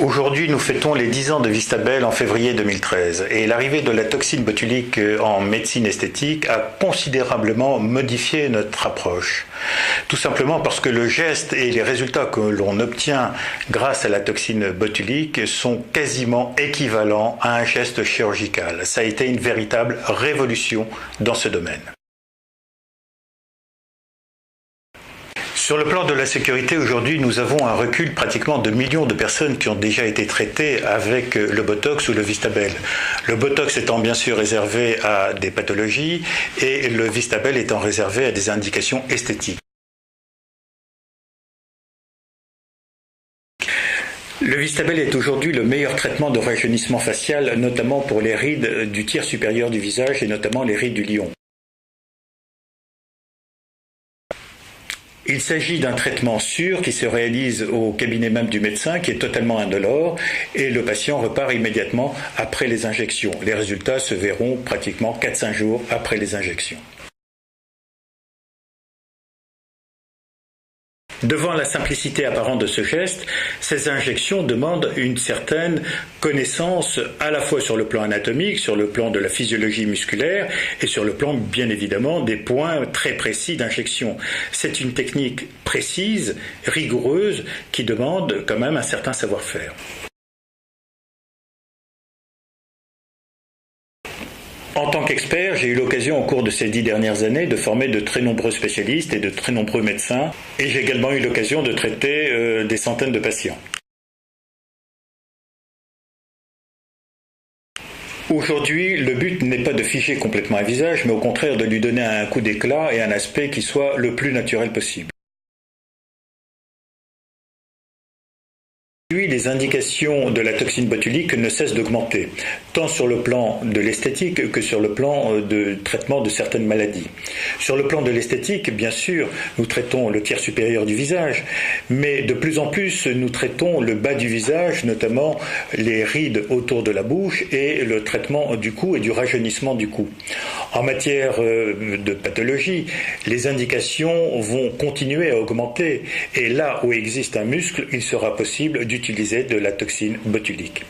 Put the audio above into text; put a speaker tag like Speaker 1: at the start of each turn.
Speaker 1: Aujourd'hui, nous fêtons les 10 ans de Vistabel en février 2013 et l'arrivée de la toxine botulique en médecine esthétique a considérablement modifié notre approche. Tout simplement parce que le geste et les résultats que l'on obtient grâce à la toxine botulique sont quasiment équivalents à un geste chirurgical. Ça a été une véritable révolution dans ce domaine. Sur le plan de la sécurité, aujourd'hui, nous avons un recul pratiquement de millions de personnes qui ont déjà été traitées avec le Botox ou le Vistabel. Le Botox étant bien sûr réservé à des pathologies et le Vistabel étant réservé à des indications esthétiques. Le Vistabel est aujourd'hui le meilleur traitement de rajeunissement facial, notamment pour les rides du tiers supérieur du visage et notamment les rides du lion. Il s'agit d'un traitement sûr qui se réalise au cabinet même du médecin, qui est totalement indolore, et le patient repart immédiatement après les injections. Les résultats se verront pratiquement 4-5 jours après les injections. Devant la simplicité apparente de ce geste, ces injections demandent une certaine connaissance à la fois sur le plan anatomique, sur le plan de la physiologie musculaire et sur le plan bien évidemment des points très précis d'injection. C'est une technique précise, rigoureuse, qui demande quand même un certain savoir-faire. En tant qu'expert, j'ai eu l'occasion au cours de ces 10 dernières années de former de très nombreux spécialistes et de très nombreux médecins, et j'ai également eu l'occasion de traiter des centaines de patients. Aujourd'hui, le but n'est pas de figer complètement un visage, mais au contraire de lui donner un coup d'éclat et un aspect qui soit le plus naturel possible. Les indications de la toxine botulique ne cessent d'augmenter, tant sur le plan de l'esthétique que sur le plan de traitement de certaines maladies. Sur le plan de l'esthétique, bien sûr, nous traitons le tiers supérieur du visage, mais de plus en plus, nous traitons le bas du visage, notamment les rides autour de la bouche et le traitement du cou et du rajeunissement du cou. En matière de pathologie, les indications vont continuer à augmenter, et là où existe un muscle, il sera possible d'utiliser de la toxine botulique.